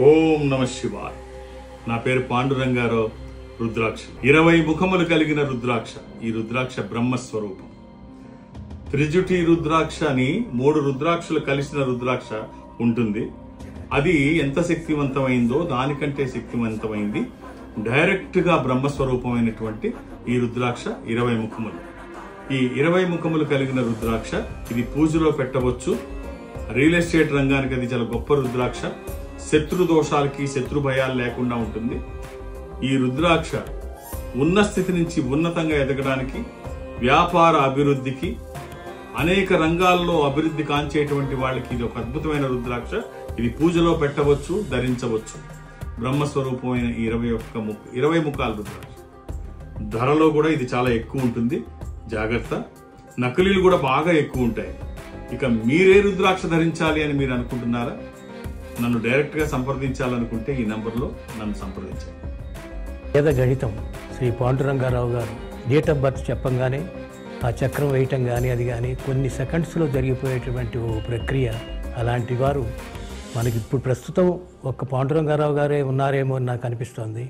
ఓం నమ శివాయ. నా పేరు పాండురంగారావు. రుద్రాక్ష 20 ముఖములు కలిగిన రుద్రాక్ష. ఈ రుద్రాక్ష బ్రహ్మస్వరూపం. త్రిజుటి రుద్రాక్ష అని 3 రుద్రాక్షలు కలిసిన రుద్రాక్ష ఉంటుంది. అది ఎంత శక్తివంతమైందో దానికంటే శక్తివంతమైంది డైరెక్ట్ గా బ్రహ్మస్వరూపమైనటువంటి ఈ రుద్రాక్ష 20 ముఖములు. ఈ 20 ముఖములు కలిగిన రుద్రాక్ష ఇది పూజలో పెట్టవచ్చు. రియల్ ఎస్టేట్ రంగానికి అది చాలా గొప్ప రుద్రాక్ష. శత్రు దోషాలకి శత్రు భయాలు లేకుండా ఉంటుంది. ఈ రుద్రాక్ష ఉన్న స్థితి నుంచి ఉన్నతంగా ఎదగడానికి, వ్యాపార అభివృద్ధికి, అనేక రంగాల్లో అభివృద్ధి కాంచేటువంటి వాళ్ళకి ఇది ఒక అద్భుతమైన రుద్రాక్ష. ఇది పూజలో పెట్టవచ్చు, ధరించవచ్చు. బ్రహ్మస్వరూపమైన 20 ముఖాల రుద్రాక్ష. ధరలో కూడా ఇది చాలా ఎక్కువ ఉంటుంది. జాగ్రత్త, నకిలీలు కూడా బాగా ఎక్కువ ఉంటాయి. ఇక మీరే రుద్రాక్ష ధరించాలి అని మీరు అనుకుంటున్నారా? నన్ను డైరెక్ట్ గా సంప్రదించాలనుకుంటే ఈ నంబర్లో నన్ను సంప్రదించండి. వేద గణితం శ్రీ పాండురంగారావు గారు డేట్ ఆఫ్ బర్త్ చెప్పంగానే ఆ చక్రం వేయటం కానీ అది కానీ కొన్ని సెకండ్స్లో జరిగిపోయేటువంటి ఓ ప్రక్రియ. అలాంటి వారు మనకి ఇప్పుడు ప్రస్తుతం ఒక్క పాండురంగారావు గారే ఉన్నారేమో అని నాకు అనిపిస్తోంది.